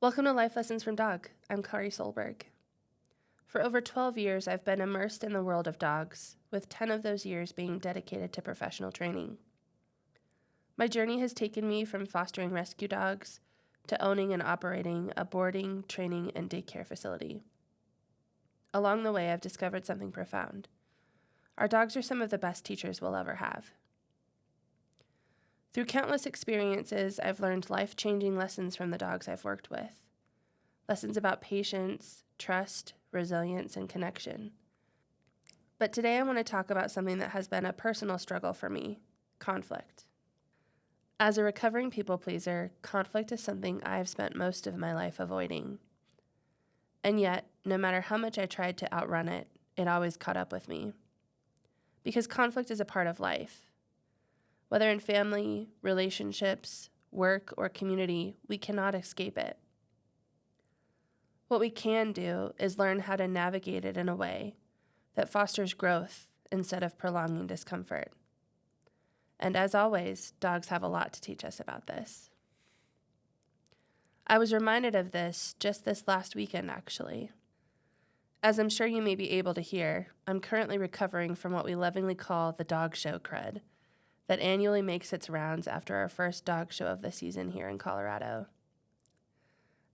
Welcome to Life Lessons from Dog. I'm Kari. For over 12 years, I've been immersed in the world of dogs, with 10 of those years being dedicated to professional training. My journey has taken me from fostering rescue dogs to owning and operating a boarding, training, and daycare facility. Along the way, I've discovered something profound. Our dogs are some of the best teachers we'll ever have. Through countless experiences, I've learned life-changing lessons from the dogs I've worked with. Lessons about patience, trust, resilience, and connection. But today I want to talk about something that has been a personal struggle for me: conflict. As a recovering people pleaser, conflict is something I've spent most of my life avoiding. And yet, no matter how much I tried to outrun it, it always caught up with me. Because conflict is a part of life. Whether in family, relationships, work, or community, we cannot escape it. What we can do is learn how to navigate it in a way that fosters growth instead of prolonging discomfort. And as always, dogs have a lot to teach us about this. I was reminded of this just this last weekend, actually. As I'm sure you may be able to hear, I'm currently recovering from what we lovingly call the dog show crud that annually makes its rounds after our first dog show of the season here in Colorado.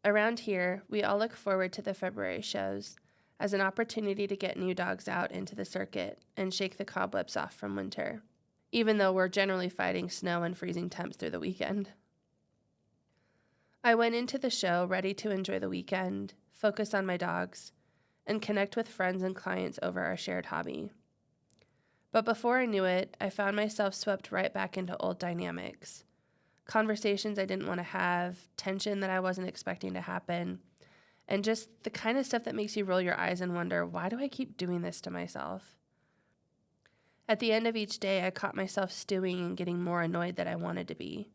Around here, we all look forward to the February shows as an opportunity to get new dogs out into the circuit and shake the cobwebs off from winter, even though we're generally fighting snow and freezing temps through the weekend. I went into the show ready to enjoy the weekend, focus on my dogs, and connect with friends and clients over our shared hobby. But before I knew it, I found myself swept right back into old dynamics. Conversations I didn't want to have, tension that I wasn't expecting to happen, and just the kind of stuff that makes you roll your eyes and wonder, why do I keep doing this to myself? At the end of each day, I caught myself stewing and getting more annoyed than I wanted to be.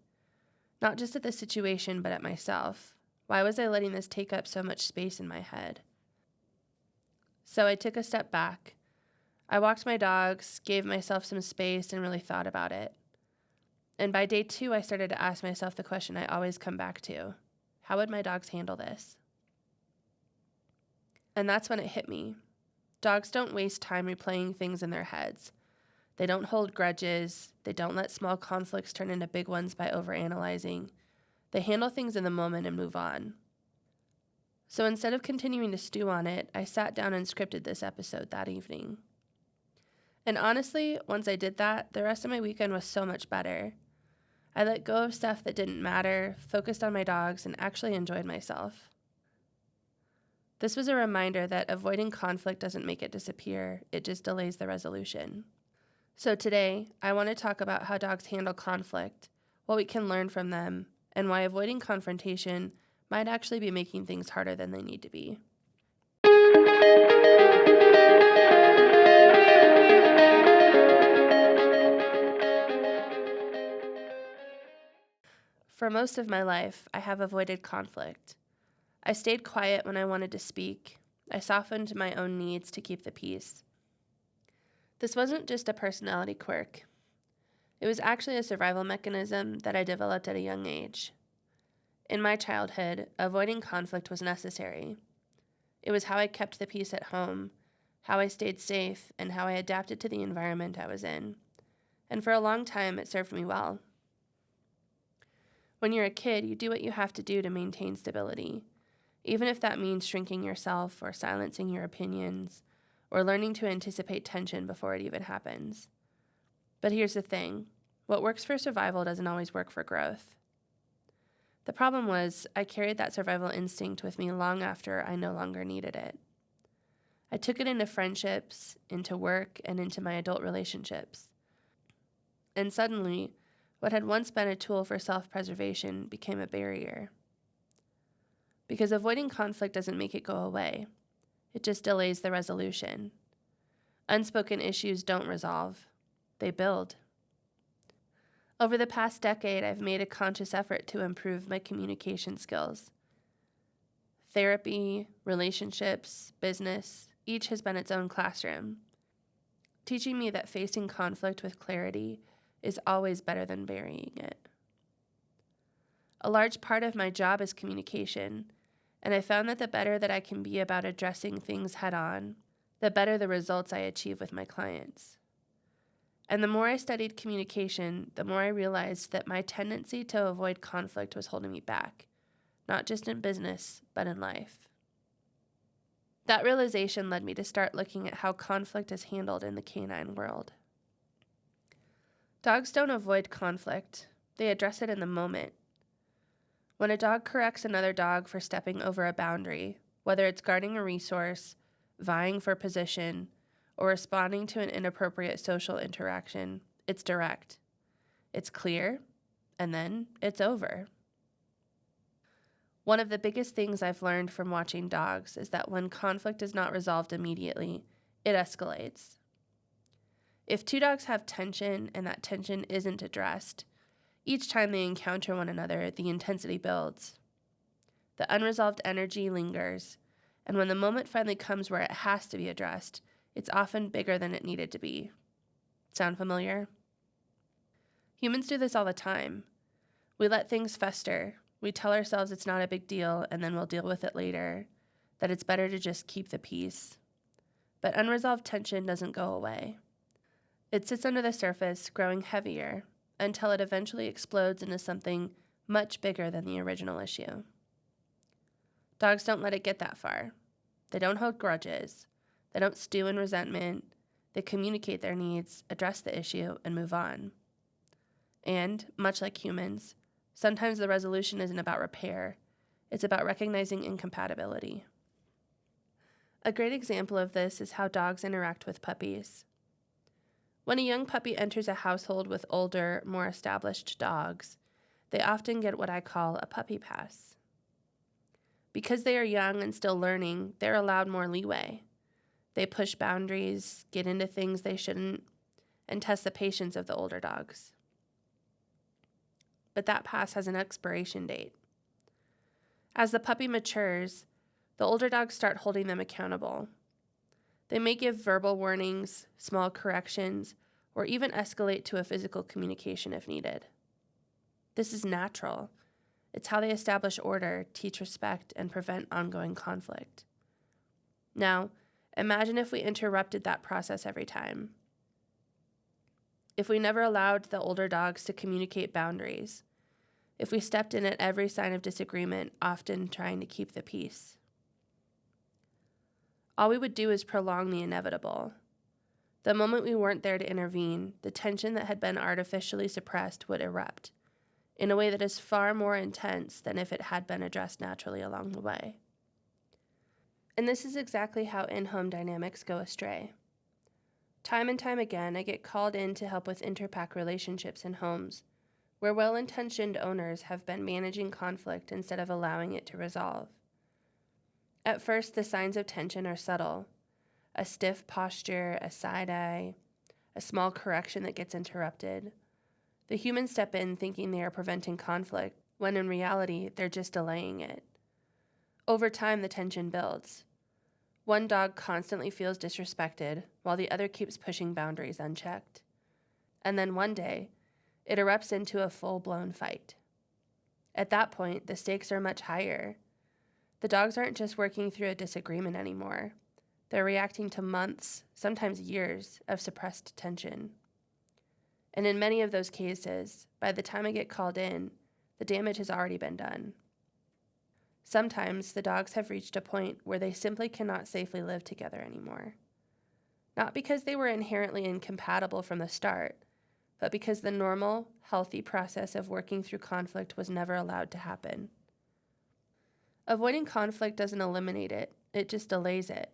Not just at the situation, but at myself. Why was I letting this take up so much space in my head? So I took a step back. I walked my dogs, gave myself some space, and really thought about it. And by day 2, I started to ask myself the question I always come back to: how would my dogs handle this? And that's when it hit me. Dogs don't waste time replaying things in their heads. They don't hold grudges. They don't let small conflicts turn into big ones by overanalyzing. They handle things in the moment and move on. So instead of continuing to stew on it, I sat down and scripted this episode that evening. And honestly, once I did that, the rest of my weekend was so much better. I let go of stuff that didn't matter, focused on my dogs, and actually enjoyed myself. This was a reminder that avoiding conflict doesn't make it disappear, it just delays the resolution. So today, I want to talk about how dogs handle conflict, what we can learn from them, and why avoiding confrontation might actually be making things harder than they need to be. For most of my life, I have avoided conflict. I stayed quiet when I wanted to speak. I softened my own needs to keep the peace. This wasn't just a personality quirk. It was actually a survival mechanism that I developed at a young age. In my childhood, avoiding conflict was necessary. It was how I kept the peace at home, how I stayed safe, and how I adapted to the environment I was in. And for a long time, it served me well. When you're a kid, you do what you have to do to maintain stability, even if that means shrinking yourself or silencing your opinions or learning to anticipate tension before it even happens. But here's the thing: what works for survival doesn't always work for growth. The problem was, I carried that survival instinct with me long after I no longer needed it. I took it into friendships, into work, and into my adult relationships. And suddenly, what had once been a tool for self-preservation became a barrier. Because avoiding conflict doesn't make it go away. It just delays the resolution. Unspoken issues don't resolve. They build. Over the past decade, I've made a conscious effort to improve my communication skills. Therapy, relationships, business, each has been its own classroom, teaching me that facing conflict with clarity is always better than burying it. A large part of my job is communication, And I found that the better that I can be about addressing things head on, the better the results I achieve with my clients. And the more I studied communication, the more I realized that my tendency to avoid conflict was holding me back, not just in business, but in life. That realization led me to start looking at how conflict is handled in the canine world. Dogs don't avoid conflict, they address it in the moment. When a dog corrects another dog for stepping over a boundary, whether it's guarding a resource, vying for position, or responding to an inappropriate social interaction, it's direct. It's clear, and then it's over. One of the biggest things I've learned from watching dogs is that when conflict is not resolved immediately, it escalates. If two dogs have tension and that tension isn't addressed, each time they encounter one another, the intensity builds. The unresolved energy lingers, and when the moment finally comes where it has to be addressed, it's often bigger than it needed to be. Sound familiar? Humans do this all the time. We let things fester. We tell ourselves it's not a big deal and then we'll deal with it later, that it's better to just keep the peace. But unresolved tension doesn't go away. It sits under the surface, growing heavier, until it eventually explodes into something much bigger than the original issue. Dogs don't let it get that far. They don't hold grudges. They don't stew in resentment. They communicate their needs, address the issue, and move on. And, much like humans, sometimes the resolution isn't about repair. It's about recognizing incompatibility. A great example of this is how dogs interact with puppies. When a young puppy enters a household with older, more established dogs, they often get what I call a puppy pass. Because they are young and still learning, they're allowed more leeway. They push boundaries, get into things they shouldn't, and test the patience of the older dogs. But that pass has an expiration date. As the puppy matures, the older dogs start holding them accountable. They may give verbal warnings, small corrections, or even escalate to a physical communication if needed. This is natural. It's how they establish order, teach respect, and prevent ongoing conflict. Now, imagine if we interrupted that process every time. If we never allowed the older dogs to communicate boundaries. If we stepped in at every sign of disagreement, often trying to keep the peace. All we would do is prolong the inevitable. The moment we weren't there to intervene, the tension that had been artificially suppressed would erupt in a way that is far more intense than if it had been addressed naturally along the way. And this is exactly how in-home dynamics go astray. Time and time again, I get called in to help with interpack relationships in homes where well-intentioned owners have been managing conflict instead of allowing it to resolve. At first, the signs of tension are subtle. A stiff posture, a side eye, a small correction that gets interrupted. The humans step in thinking they are preventing conflict, when in reality, they're just delaying it. Over time, the tension builds. One dog constantly feels disrespected, while the other keeps pushing boundaries unchecked. And then one day, it erupts into a full-blown fight. At that point, the stakes are much higher. The dogs aren't just working through a disagreement anymore. They're reacting to months, sometimes years, of suppressed tension. And in many of those cases, by the time I get called in, the damage has already been done. Sometimes the dogs have reached a point where they simply cannot safely live together anymore. Not because they were inherently incompatible from the start, but because the normal, healthy process of working through conflict was never allowed to happen. Avoiding conflict doesn't eliminate it, it just delays it.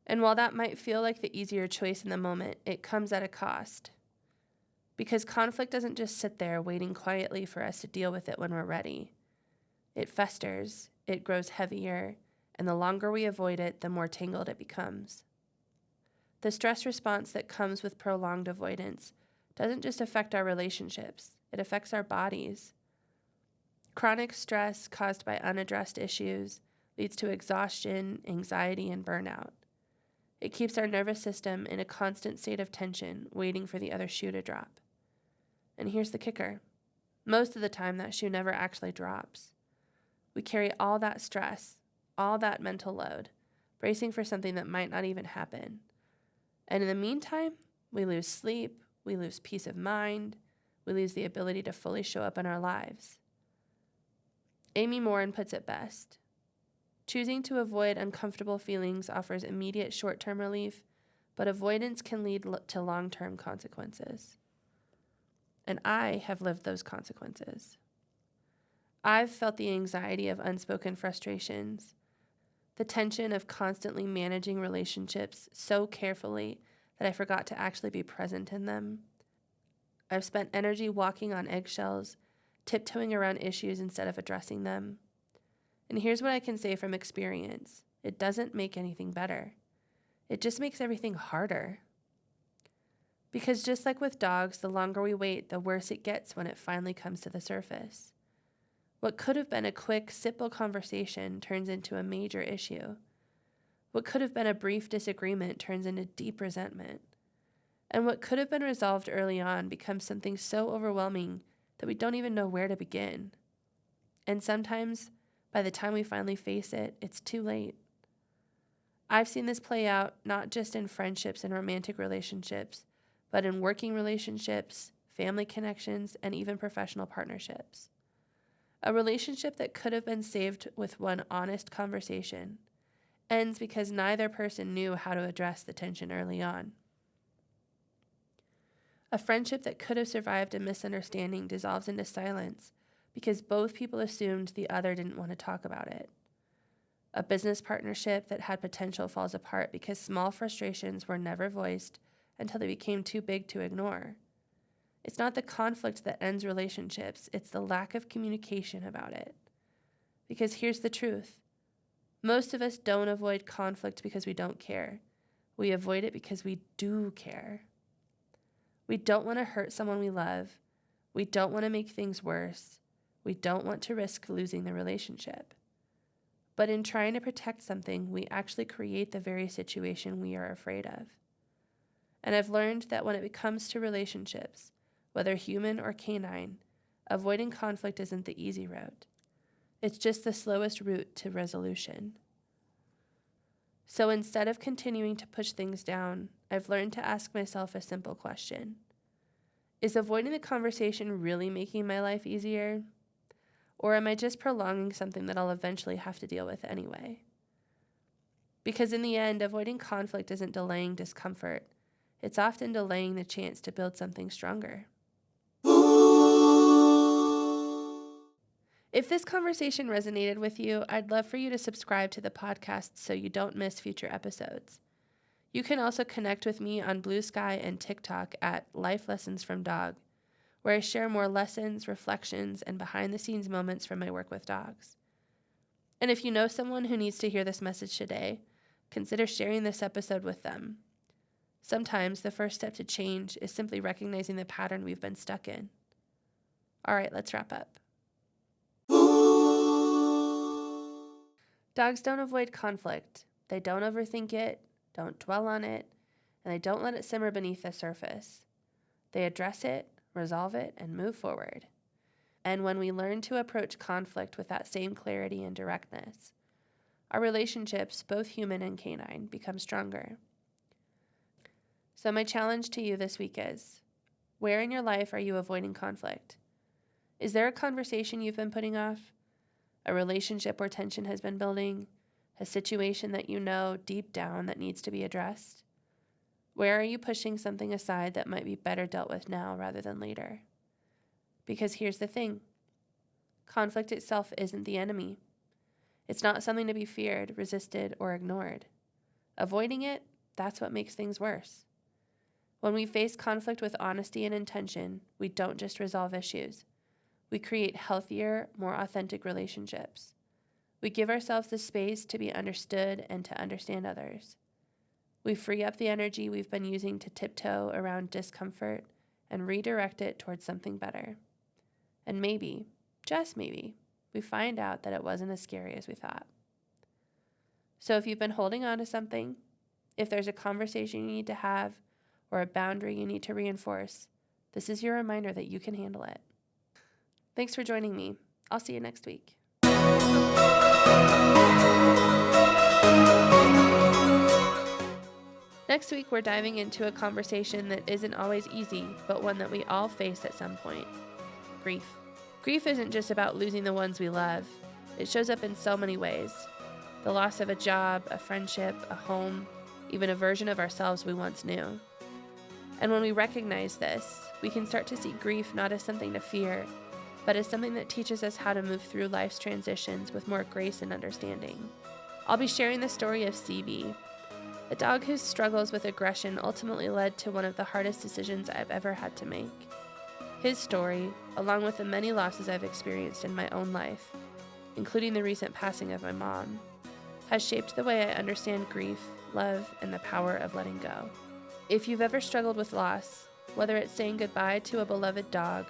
And while that might feel like the easier choice in the moment, it comes at a cost. Because conflict doesn't just sit there waiting quietly for us to deal with it when we're ready. It festers, it grows heavier, and the longer we avoid it, the more tangled it becomes. The stress response that comes with prolonged avoidance doesn't just affect our relationships, it affects our bodies. Chronic stress caused by unaddressed issues leads to exhaustion, anxiety, and burnout. It keeps our nervous system in a constant state of tension, waiting for the other shoe to drop. And here's the kicker. Most of the time, that shoe never actually drops. We carry all that stress, all that mental load, bracing for something that might not even happen. And in the meantime, we lose sleep, we lose peace of mind, we lose the ability to fully show up in our lives. Amy Morin puts it best. Choosing to avoid uncomfortable feelings offers immediate short-term relief, but avoidance can lead to long-term consequences. And I have lived those consequences. I've felt the anxiety of unspoken frustrations, the tension of constantly managing relationships so carefully that I forgot to actually be present in them. I've spent energy walking on eggshells, tiptoeing around issues instead of addressing them. And here's what I can say from experience. It doesn't make anything better. It just makes everything harder. Because just like with dogs, the longer we wait, the worse it gets when it finally comes to the surface. What could have been a quick, simple conversation turns into a major issue. What could have been a brief disagreement turns into deep resentment. And what could have been resolved early on becomes something so overwhelming that we don't even know where to begin. And sometimes, by the time we finally face it, it's too late. I've seen this play out not just in friendships and romantic relationships, but in working relationships, family connections, and even professional partnerships. A relationship that could have been saved with one honest conversation ends because neither person knew how to address the tension early on. A friendship that could have survived a misunderstanding dissolves into silence because both people assumed the other didn't want to talk about it. A business partnership that had potential falls apart because small frustrations were never voiced until they became too big to ignore. It's not the conflict that ends relationships, it's the lack of communication about it. Because here's the truth. Most of us don't avoid conflict because we don't care. We avoid it because we do care. We don't want to hurt someone we love. We don't want to make things worse. We don't want to risk losing the relationship. But in trying to protect something, we actually create the very situation we are afraid of. And I've learned that when it comes to relationships, whether human or canine, avoiding conflict isn't the easy route. It's just the slowest route to resolution. So instead of continuing to push things down, I've learned to ask myself a simple question. Is avoiding the conversation really making my life easier? Or am I just prolonging something that I'll eventually have to deal with anyway? Because in the end, avoiding conflict isn't delaying discomfort. It's often delaying the chance to build something stronger. If this conversation resonated with you, I'd love for you to subscribe to the podcast so you don't miss future episodes. You can also connect with me on Blue Sky and TikTok at Life Lessons from Dog, where I share more lessons, reflections, and behind-the-scenes moments from my work with dogs. And if you know someone who needs to hear this message today, consider sharing this episode with them. Sometimes the first step to change is simply recognizing the pattern we've been stuck in. All right, let's wrap up. Dogs don't avoid conflict. They don't overthink it, don't dwell on it, and they don't let it simmer beneath the surface. They address it, resolve it, and move forward. And when we learn to approach conflict with that same clarity and directness, our relationships, both human and canine, become stronger. So my challenge to you this week is, where in your life are you avoiding conflict? Is there a conversation you've been putting off? A relationship where tension has been building? A situation that you know deep down that needs to be addressed? Where are you pushing something aside that might be better dealt with now rather than later? Because here's the thing. Conflict itself isn't the enemy. It's not something to be feared, resisted, or ignored. Avoiding it, that's what makes things worse. When we face conflict with honesty and intention, we don't just resolve issues. We create healthier, more authentic relationships. We give ourselves the space to be understood and to understand others. We free up the energy we've been using to tiptoe around discomfort and redirect it towards something better. And maybe, just maybe, we find out that it wasn't as scary as we thought. So if you've been holding on to something, if there's a conversation you need to have, or a boundary you need to reinforce, this is your reminder that you can handle it. Thanks for joining me. I'll see you next week. Next week, we're diving into a conversation that isn't always easy, but one that we all face at some point: grief. Grief isn't just about losing the ones we love. It shows up in so many ways: the loss of a job, a friendship, a home, even a version of ourselves we once knew. And when we recognize this, we can start to see grief not as something to fear, but as something that teaches us how to move through life's transitions with more grace and understanding. I'll be sharing the story of CB, a dog whose struggles with aggression ultimately led to one of the hardest decisions I've ever had to make. His story, along with the many losses I've experienced in my own life, including the recent passing of my mom, has shaped the way I understand grief, love, and the power of letting go. If you've ever struggled with loss, whether it's saying goodbye to a beloved dog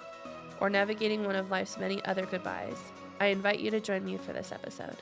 or navigating one of life's many other goodbyes, I invite you to join me for this episode.